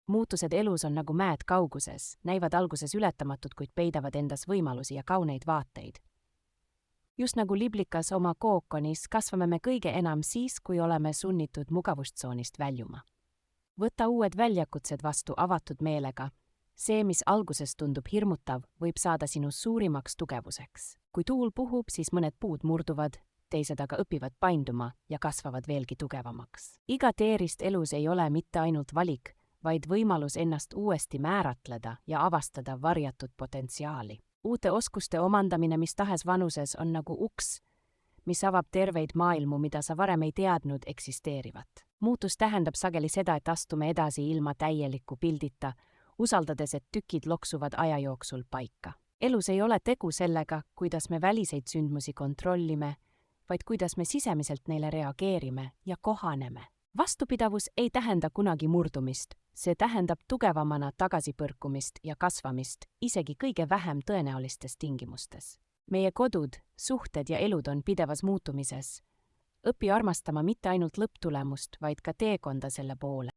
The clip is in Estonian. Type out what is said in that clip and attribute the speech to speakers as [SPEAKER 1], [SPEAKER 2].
[SPEAKER 1] Muutused elus on nagu mäed kauguses, näivad alguses ületamatud, kuid peidavad endas võimalusi ja kauneid vaateid. Just nagu liblikas oma kookonis kasvame me kõige enam siis, kui oleme sunnitud mugavustsoonist väljuma. Võta uued väljakutsed vastu avatud meelega. See, mis alguses tundub hirmutav, võib saada sinu suurimaks tugevuseks. Kui tuul puhub, siis mõned puud murduvad, teised aga õpivad painduma ja kasvavad veelgi tugevamaks. Iga teerist elus ei ole mitte ainult valik, vaid võimalus ennast uuesti määratleda ja avastada varjatud potentsiaali. Uute oskuste omandamine mis tahes vanuses on nagu uks, mis avab terveid maailmu, mida sa varem ei teadnud eksisteerivat. Muutus tähendab sageli seda, et astume edasi ilma täieliku pildita, usaldades, et tükid loksuvad aja jooksul paika. Elus ei ole tegu sellega, kuidas me väliseid sündmusi kontrollime, vaid kuidas me sisemiselt neile reageerime ja kohaneme. Vastupidavus ei tähenda kunagi murdumist, see tähendab tugevamana tagasipõrkumist ja kasvamist, isegi kõige vähem tõenäolistes tingimustes. Meie kodud, suhted ja elud on pidevas muutumises. Õpi armastama mitte ainult lõpptulemust, vaid ka teekonda selle poole.